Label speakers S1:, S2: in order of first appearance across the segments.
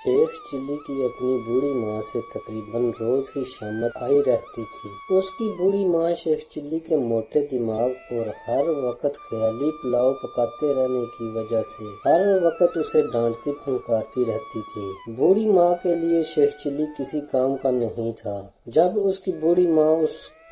S1: Sheikh chilli की अपनी बूढ़ी माँ से तकरीबन रोज ही शामत आई रहती थी। उसकी बूढ़ी माँ शेख चिल्ली के मोटे दिमाग और हर वक्त ख्याली पुलाव पकाते रहने की वजह से हर वक्त उसे डांटती फुनकारती रहती थी। बूढ़ी माँ के लिए शेख चिल्ली किसी काम का नहीं था। जब उसकी बूढ़ी माँ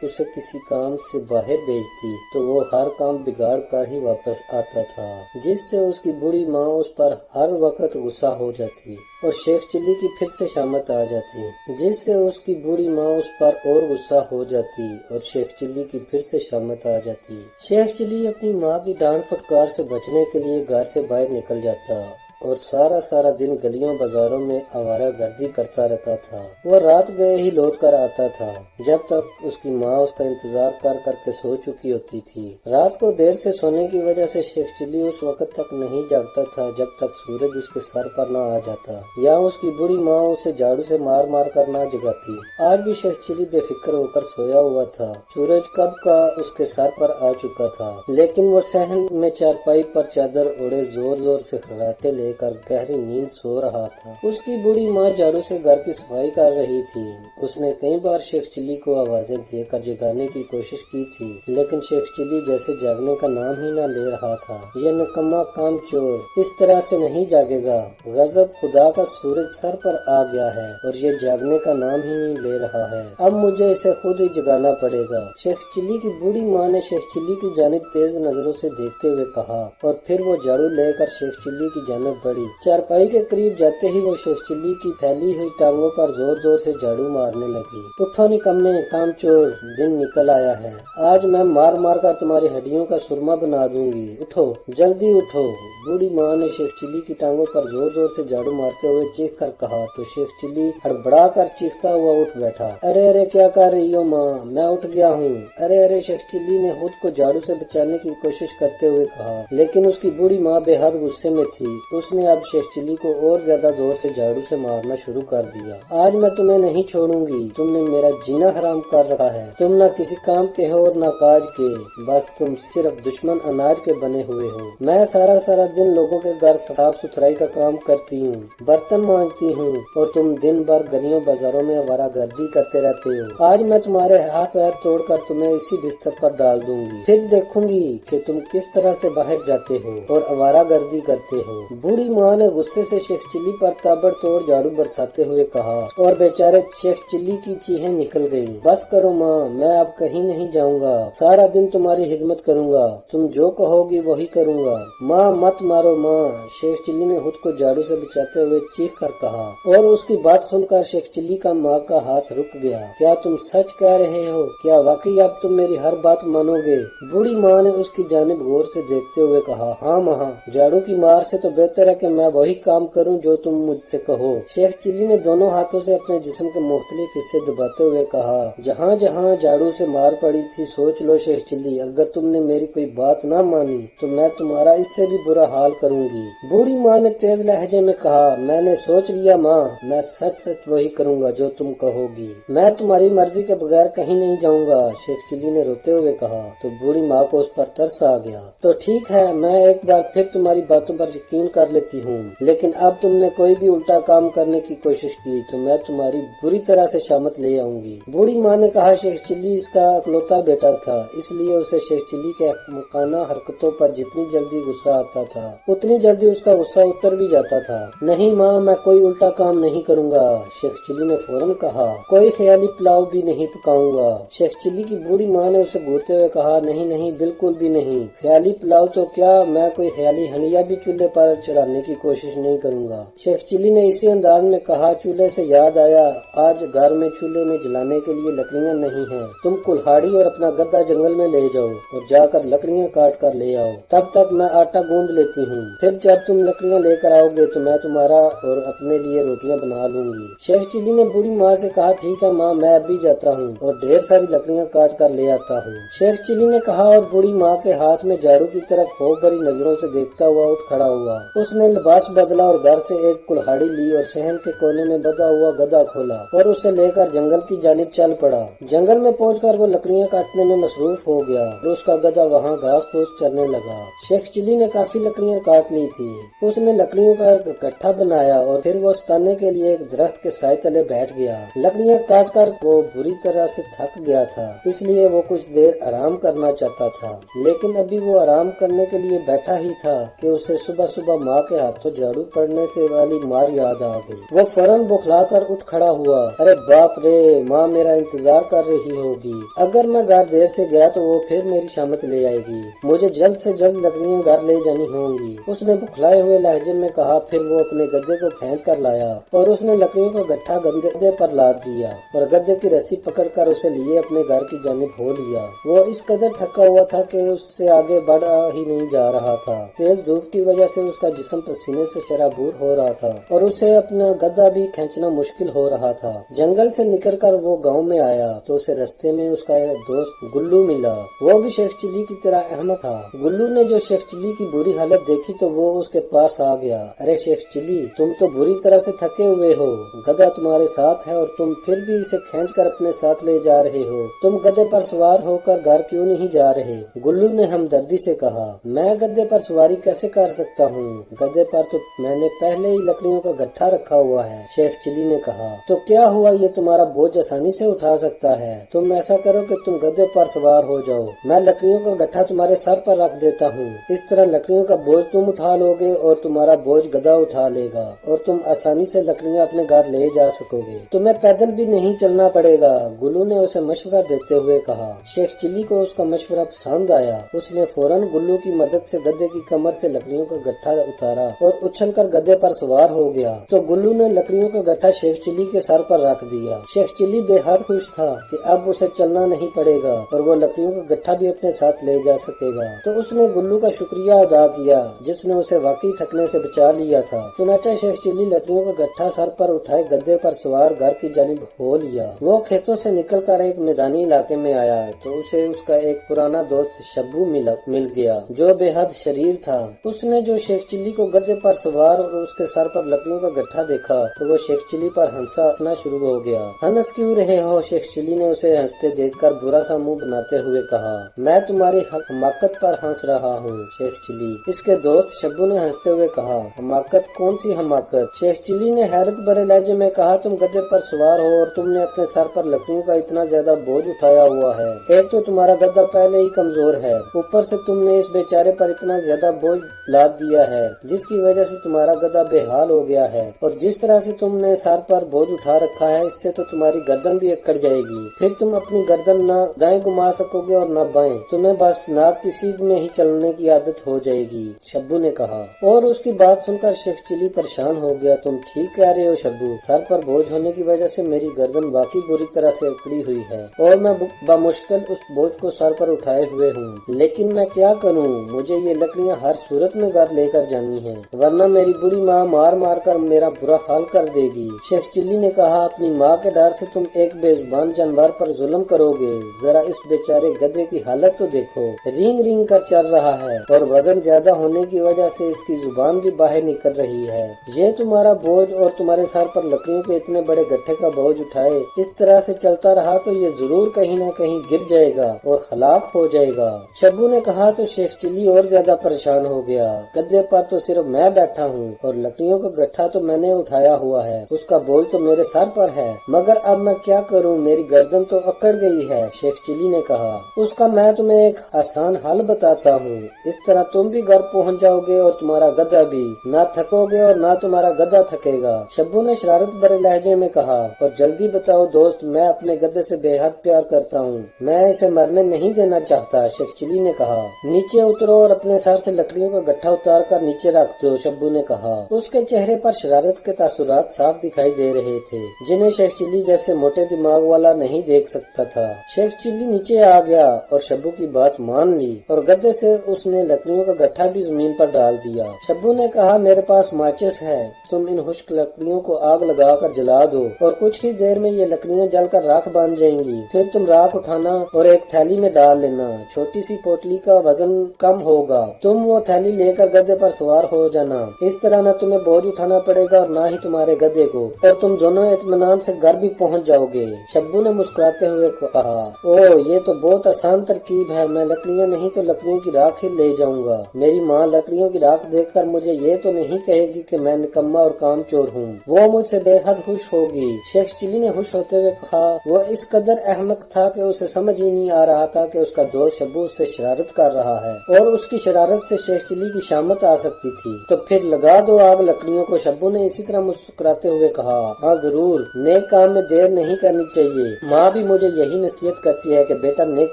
S1: उसे किसी काम से बाहर भेजती तो वो हर काम बिगाड़ कर ही वापस आता था, जिससे उसकी बूढ़ी माँ उस पर हर वक्त गुस्सा हो जाती और शेख चिल्ली की फिर से शामत आ जाती, जिससे उसकी बूढ़ी माँ उस पर और गुस्सा हो जाती और शेख चिल्ली की फिर से शामत आ जाती। शेख चिल्ली अपनी माँ की डांट फटकार से बचने के लिए घर से बाहर निकल जाता और सारा दिन गलियों बाजारों में आवारागर्दी करता रहता था। वह रात गए ही लौट कर आता था, जब तक उसकी माँ उसका इंतजार कर के सो चुकी होती थी। रात को देर से सोने की वजह से शेख चिल्ली उस वक्त तक नहीं जागता था जब तक सूरज उसके सर पर न आ जाता या उसकी बूढ़ी माँ उसे झाड़ू से मार कर न जगाती। आज भी शेख चिल्ली बेफिक्र होकर सोया हुआ था। सूरज कब का उसके सर पर आ चुका था, लेकिन वो सहन में चारपाई पर चादर ओढ़े जोर से खर्राटे लेकर गहरी नींद सो रहा था। उसकी बूढ़ी माँ झाड़ू से घर की सफाई कर रही थी। उसने कई बार शेख चिल्ली को आवाजें देकर जगाने की कोशिश की थी, लेकिन शेख चिल्ली जैसे जागने का नाम ही न ले रहा था। ये निकम्मा कामचोर इस तरह से नहीं जागेगा। गजब, खुदा का सूरज सर पर आ गया है और ये जागने का नाम ही नहीं ले रहा है। अब मुझे इसे खुद ही जगाना पड़ेगा। शेख चिल्ली की बूढ़ी माँ ने शेख चिल्ली की जानिब तेज नजरों से देखते हुए कहा और फिर वो झाड़ू लेकर शेख चिल्ली की जानिब बढ़ी। चारपाई के करीब जाते ही वो शेख चिल्ली की फैली हुई टांगों पर जोर से झाड़ू मारने लगी। उठो निकम्मे कामचोर, दिन निकल आया है। आज मैं मार कर तुम्हारी हड्डियों का सुरमा बना दूंगी। उठो, जल्दी उठो। बूढ़ी माँ ने शेख चिल्ली की टांगों पर जोर से झाड़ू मारते हुए चीख कर कहा तो शेख चिल्ली हड़बड़ा कर चीखता हुआ उठ बैठा। अरे क्या कर रही हो माँ, मैं उठ गया हूँ। अरे शेख चिल्ली ने खुद को झाड़ू से बचाने की कोशिश करते हुए कहा, लेकिन उसकी बूढ़ी माँ बेहद गुस्से में थी। उसने अब शेख चिल्ली को और ज्यादा जोर से झाड़ू से मारना शुरू कर दिया। आज मैं तुम्हें नहीं छोड़ूंगी। तुमने मेरा जीना हराम कर रखा है। तुम न किसी काम के हो और न काज के, बस तुम सिर्फ दुश्मन अनाज के बने हुए हो। मैं सारा दिन लोगों के घर साफ सुथराई का काम करती हूँ, बर्तन मांजती हूँ और तुम दिन भर गलियों बाजारों में आवारागर्दी करते रहते हो। आज मैं तुम्हारे हाथ पैर तोड़कर तुम्हें इसी बिस्तर पर डाल दूंगी, फिर देखूंगी कि तुम किस तरह से बाहर जाते हो और आवारागर्दी करते हो। बूढ़ी माँ ने गुस्से से शेख चिल्ली पर ताबड़तोड़ झाड़ू बरसाते हुए कहा और बेचारे शेख चिल्ली की चीखें निकल गई। बस करो माँ, मैं अब कहीं नहीं जाऊंगा। सारा दिन तुम्हारी खिदमत करूंगा। तुम जो कहोगी वही करूंगा। माँ मत मारो माँ, शेख चिल्ली ने खुद को झाड़ू से बचाते हुए चीख कर कहा और उसकी बात सुनकर शेख चिल्ली का माँ का हाथ रुक गया। क्या तुम सच कह रहे हो? क्या वाकई अब तुम मेरी हर बात मानोगे? बूढ़ी माँ ने उसकी जानिब गौर से देखते हुए कहा, हाँ माँ, झाड़ू की मार से तो बेहतर है कि मैं वही काम करूं जो तुम मुझसे कहो। शेख चिल्ली ने दोनों हाथों से अपने जिस्म के मुख्तलिफ हिस्से दबाते हुए कहा, जहाँ जहाँ झाड़ू से मार पड़ी थी सोच लो शेख चिल्ली, अगर तुमने मेरी कोई बात ना मानी तो मैं तुम्हारा इससे भी बुरा हाल करूंगी। बूढ़ी माँ ने तेज लहजे में कहा, मैंने सोच लिया माँ, मैं सच वही करूंगा जो तुम कहोगी। मैं तुम्हारी मर्जी के बगैर कहीं नहीं जाऊंगा, शेख चिल्ली ने रोते हुए कहा। तो बूढ़ी माँ को उस पर तरस आ गया। तो ठीक है, मैं एक बार फिर तुम्हारी बातों पर यकीन कर लेती हूँ, लेकिन अब तुमने कोई भी उल्टा काम करने की कोशिश की तो मैं तुम्हारी बुरी तरह से शामत ले आऊंगी। बूढ़ी माँ ने कहा, शेख चिल्ली इसका इकलौता बेटा था, इसलिए उसे शेख चिल्ली के मकाना हरकतों पर जितनी जल्दी गुस्सा आता था उतनी जल्दी उसका गुस्सा उतर भी जाता था। नहीं माँ, मैं कोई उल्टा काम नहीं करूँगा, शेख चिल्ली ने फौरन कहा। कोई ख्याली पुलाव भी नहीं पकाऊंगा। शेख चिल्ली की बूढ़ी माँ ने उसे घूरते हुए कहा, नहीं, बिल्कुल भी नहीं। ख्याली पुलाव तो क्या, मैं कोई ख्याली हंडिया भी चूल्हे पर चढ़ाने की कोशिश नहीं करूँगा। शेख चिल्ली ने इसी अंदाज में कहा। चूल्हे से याद आया, आज घर में चूल्हे में जलाने के लिए लकड़ियाँ नहीं हैं। तुम कुल्हाड़ी और अपना गद्दा जंगल में ले जाओ और जाकर लकड़ियाँ काट कर ले आओ। तब तक मैं आटा गूंद लेती हूँ। फिर जब तुम लकड़ियाँ लेकर आओगे तो मैं तुम्हारा और अपने लिए रोटियाँ बना लूंगी। शेख चिल्ली ने बूढ़ी माँ से कहा, ठीक है माँ, मैं अभी जाता हूँ और ढेर सारी लकड़ियाँ काट कर ले आता हूँ। शेख चिल्ली ने कहा और बूढ़ी माँ के हाथ में झाड़ू की तरफ खौफ भरी नजरों से देखता हुआ उठ खड़ा हुआ। उस اس نے لباس بدلا اور گھر سے ایک کلہاڑی لی اور صحن کے کونے میں بندھا ہوا گدھا کھولا اور اسے لے کر جنگل کی جانب چل پڑا۔ جنگل میں پہنچ کر وہ لکڑیاں کاٹنے میں مصروف ہو گیا اور اس کا گدھا وہاں گھاس پھوس چرنے لگا۔ شیخ چلی نے کافی لکڑیاں کاٹ لی تھی۔ اس نے لکڑیوں کا ایک گٹھا بنایا اور پھر وہ ستانے کے لیے ایک درخت کے سائے تلے بیٹھ گیا۔ لکڑیاں کاٹ کر وہ بری طرح سے تھک گیا تھا، اس لیے وہ کچھ دیر آرام کرنا چاہتا تھا، لیکن ابھی وہ آرام کرنے کے لیے بیٹھا ہی تھا کہ اسے صبح صبح ماں کے ہاتھوں جھاڑو پڑنے سے والی مار یاد آ گئی۔ وہ فوراً بخلا کر اٹھ کھڑا ہوا۔ ارے باپ رے، ماں میرا انتظار کر رہی ہوگی۔ اگر میں گھر دیر سے گیا تو وہ پھر میری شامت لے آئے گی۔ مجھے جلد سے جلد لکڑیاں گھر لے جانی ہوں گی، اس نے بخلائے ہوئے لہجے میں کہا۔ پھر وہ اپنے گدھے کو کھینچ کر لایا اور اس نے لکڑیوں کا گٹھا گدھے پر لاد دیا اور گدھے کی رسی پکڑ کر اسے لیے اپنے گھر کی جانب ہو لیا۔ وہ اس قدر تھکا ہوا تھا کہ اس سے آگے بڑھا ہی نہیں جا رہا تھا۔ تیز دھوپ کی وجہ سے اس کا جسم پسینے سے شرابور ہو رہا تھا اور اسے اپنا گدھا بھی کھینچنا مشکل ہو رہا تھا۔ جنگل سے نکل کر وہ گاؤں میں آیا تو اسے رستے میں اس کا ایک دوست گلو ملا۔ وہ بھی شیخ چلی کی طرح احمق تھا۔ گلو نے جو شیخ چلی کی بری حالت دیکھی تو وہ اس کے پاس آ گیا۔ ارے شیخ چلی، تم تو بری طرح سے تھکے ہوئے ہو، گدھا تمہارے ساتھ ہے اور تم پھر بھی اسے کھینچ کر اپنے ساتھ لے جا رہے ہو، تم گدھے پر سوار ہو کر گھر کیوں نہیں جا رہے؟ گلو نے ہمدردی سے کہا، میں گدھے پر سواری کیسے کر سکتا ہوں؟ گدھے پر تو میں نے پہلے ہی لکڑیوں کا گٹھا رکھا ہوا ہے۔ شیخ چلی نے کہا، تو کیا ہوا، یہ تمہارا بوجھ آسانی سے اٹھا سکتا ہے۔ تم ایسا کرو کہ تم گدھے پر سوار ہو جاؤ، میں لکڑیوں کا گٹھا تمہارے سر پر رکھ دیتا ہوں، اس طرح لکڑیوں کا بوجھ تم اٹھا لو گے اور تمہارا بوجھ گدھا اٹھا لے گا اور تم آسانی سے لکڑیاں اپنے گھر لے جا سکو گے، تمہیں پیدل بھی نہیں چلنا پڑے گا۔ گلو نے اسے مشورہ دیتے ہوئے کہا۔ شیخ چلی کو اس کا مشورہ پسند آیا۔ اس نے فوراً گلو کی مدد سے گدھے کی کمر سے لکڑیوں کا گٹھا اتارا اور اچھل کر گدھے پر سوار ہو گیا تو گلو نے لکڑیوں کا گٹھا شیخ چلی کے سر پر رکھ دیا۔ شیخ چلی بے حد خوش تھا کہ اب اسے چلنا نہیں پڑے گا اور وہ لکڑیوں کا گٹھا بھی اپنے ساتھ لے جا سکے گا۔ تو اس نے گلو کا شکریہ ادا کیا جس نے اسے واقعی تھکنے سے بچا لیا تھا۔ چنانچہ شیخ چلی لکڑیوں کا گٹھا سر پر اٹھائے گدھے پر سوار گھر کی جانب ہو لیا۔ وہ کھیتوں سے نکل کر ایک میدانی علاقے میں آیا تو اسے اس کا ایک پرانا دوست شبو مل گیا جو بے حد شریر تھا۔ اس نے جو شیخ چلی کو گدھے پر سوار اور اس کے سر پر لکڑیوں کا گٹھا دیکھا تو وہ شیخ چلی پر ہنسنا شروع ہو گیا۔ ہنس کیوں رہے ہو؟ شیخ چلی نے اسے ہنستے دیکھ کر برا سا منہ بناتے ہوئے کہا، میں تمہاری حماقت پر ہنس رہا ہوں شیخ چلی۔ اس کے دوست شبو نے ہنستے ہوئے کہا، حماقت؟ کون سی حماقت؟ شیخ چلی نے حیرت بھرے لہجے میں کہا، تم گدھے پر سوار ہو اور تم نے اپنے سر پر لکڑیوں کا اتنا زیادہ بوجھ اٹھایا ہوا ہے۔ ایک تو تمہارا گدھا پہلے ہی کمزور ہے، اوپر سے تم نے اس بیچارے پر اتنا زیادہ بوجھ لاد دیا ہے جس کی وجہ سے تمہارا گدھا بے حال ہو گیا ہے، اور جس طرح سے تم نے سر پر بوجھ اٹھا رکھا ہے اس سے تو تمہاری گردن بھی اکڑ جائے گی، پھر تم اپنی گردن نہ دائیں گھما سکو گے اور نہ بائیں، تمہیں بس ناک کی سیدھ میں ہی چلنے کی عادت ہو جائے گی، شبو نے کہا۔ اور اس کی بات سن کر شیخ چلی پریشان ہو گیا۔ تم ٹھیک کہہ رہے ہو شبو، سر پر بوجھ ہونے کی وجہ سے میری گردن واقعی بری طرح سے اکڑی ہوئی ہے اور میں بمشکل اس بوجھ کو سر پر اٹھائے ہوئے ہوں، لیکن میں کیا کروں، مجھے یہ لکڑیاں ہر صورت میں گھر لے کر جانی ہیں ورنہ میری بڑی ماں مار مار کر میرا برا حال کر دے گی۔ شیخ چلی نے کہا، اپنی ماں کے ڈر سے تم ایک بے زبان جانور پر ظلم کرو گے، ذرا اس بیچارے گدھے کی حالت تو دیکھو، رینگ رینگ کر چل رہا ہے اور وزن زیادہ ہونے کی وجہ سے اس کی زبان بھی باہر نکل رہی ہے۔ یہ تمہارا بوجھ اور تمہارے سر پر لکڑیوں کے اتنے بڑے گٹھے کا بوجھ اٹھائے اس طرح سے چلتا رہا تو یہ ضرور کہیں نہ کہیں گر جائے گا اور ہلاک ہو جائے گا۔ شبو نے کہا تو شیخ چلی اور زیادہ پریشان ہو گیا، گدھے پر تو صرف میں بیٹھا ہوں اور لکڑیوں کا گٹھا تو میں نے اٹھایا ہوا ہے، اس کا بوجھ تو میرے سر پر ہے، مگر اب میں کیا کروں، میری گردن تو اکڑ گئی ہے۔ شیخ چلی نے کہا، اس کا میں تمہیں ایک آسان حل بتاتا ہوں، اس طرح تم بھی گھر پہنچ جاؤ گے اور تمہارا گدھا بھی، نہ تھکو گے اور نہ تمہارا گدھا تھکے گا۔ شبو نے شرارت بھرے لہجے میں کہا، اور جلدی بتاؤ دوست، میں اپنے گدھے سے بے حد پیار کرتا ہوں، میں اسے مرنے نہیں دینا چاہتا۔ شیخ چلی نے کہا، نیچے اترو اور اپنے سر سے لکڑیوں کا گٹھا اتار کر نیچے رکھ دو، شبو نے کہا۔ اس کے چہرے پر شرارت کے تاثرات صاف دکھائی دے رہے تھے جنہیں شیخ چلی جیسے موٹے دماغ والا نہیں دیکھ سکتا تھا۔ شیخ چلی نیچے آ گیا اور شبو کی بات مان لی اور گدھے سے اس نے لکڑیوں کا گٹھا بھی زمین پر ڈال دیا۔ شبو نے کہا، میرے پاس ماچس ہے، تم ان خشک لکڑیوں کو آگ لگا کر جلا دو اور کچھ ہی دیر میں یہ لکڑیاں جل کر راکھ بن جائیں گی، پھر تم راکھ اٹھانا اور ایک تھیلی میں ڈال لینا، چھوٹی سی پوٹلی کا وزن کم ہوگا، تم وہ تھیلی لے کر گدھے پر سوار सवार हो जाना, इस तरह न तुम्हें बोझ उठाना पड़ेगा और न ही तुम्हारे गधे को, और तुम दोनों इत्मीनान से घर भी पहुंच जाओगे। शब्बू ने मुस्कुराते हुए कहा, ओह ये तो बहुत आसान तरकीब है, मैं लकड़ियाँ नहीं तो लकड़ियों की राख ही ले जाऊंगा। मेरी माँ लकड़ियों की राख देखकर मुझे ये तो नहीं कहेगी कि मैं निकम्मा और कामचोर हूँ, वो मुझसे बेहद खुश होगी। शेख चिल्ली ने खुश होते हुए कहा, वो इस कदर अहमक था कि उसे समझ ही नहीं आ रहा था कि उसका दोस्त शब्बू उससे शरारत कर रहा है और उसकी शरारत से शेख चिल्ली की शामत आ सकती थी। तो फिर लगा दो आग लकड़ियों को, शब्बू ने इसी तरह मुस्कुराते हुए कहा। हाँ जरूर, नेक काम में देर नहीं करनी चाहिए, माँ भी मुझे यही नसीहत करती है कि बेटा नेक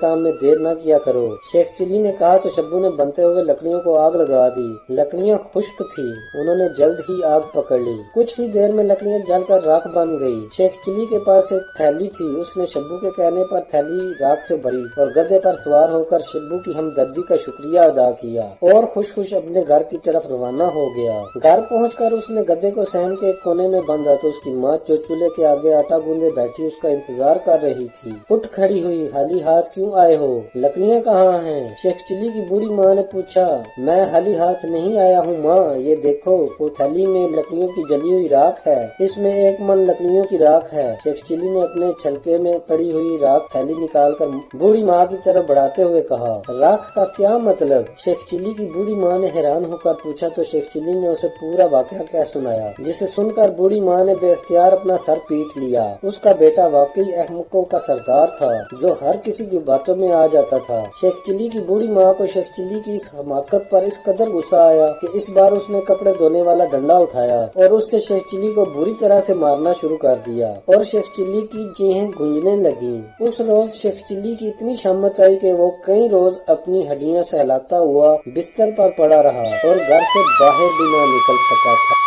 S1: काम में देर न किया करो। शेख चिल्ली ने कहा तो शब्बू ने बनते हुए लकड़ियों को आग लगा दी। लकड़ियाँ खुश्क थी, उन्होंने जल्द ही आग पकड़ ली। कुछ ही देर में लकड़ियाँ जलकर राख बन गई। शेख चिल्ली के पास एक थैली थी, उसने शब्बू के कहने पर थैली राख से भरी और गधे पर सवार होकर शब्बू की हमदर्दी का शुक्रिया अदा किया और खुश खुश अपने घर की तरफ रवाना हो गया। घर पहुंचकर उसने गधे को सहन के एक कोने में बांधा तो उसकी माँ जो चूल्हे के आगे आटा गूंदे बैठी उसका इंतजार कर रही थी, उठ खड़ी हुई। खाली हाथ क्यों आए हो? लकड़ियाँ कहाँ हैं? शेख चिल्ली की बूढ़ी माँ ने पूछा। मैं खाली हाथ नहीं आया हूँ माँ, ये देखो थैली में लकड़ियों की जली हुई राख है, इसमें 1 मन लकड़ियों की राख है। शेख चिल्ली ने अपने छलके में पड़ी हुई राख थैली निकालकर बूढ़ी माँ की तरफ बढ़ाते हुए कहा, राख का क्या मतलब? शेख चिल्ली की बूढ़ी माँ ने हैरान होकर पूछा तो शेख चिल्ली ने उसे पूरा वाकया कह सुनाया, जिसे सुनकर बूढ़ी माँ ने बेख्तियार अपना सर पीट लिया। उसका बेटा वाकई अहमकों का सरदार था जो हर किसी की बातों में आ जाता था। शेख चिल्ली की बूढ़ी माँ को शेख चिल्ली की इस हमाकत पर इस कदर गुस्सा आया कि इस बार उसने कपड़े धोने वाला डंडा उठाया और उससे शेख चिल्ली को बुरी तरह से मारना शुरू कर दिया और शेख चिल्ली की चीखें गूंजने लगी। उस रोज शेख चिल्ली की इतनी शामत आई कि वो कई रोज अपनी हड्डियां सहलाता हुआ बिस्तर पर पड़ा रहा और घर से बाहर भी न निकल सका था।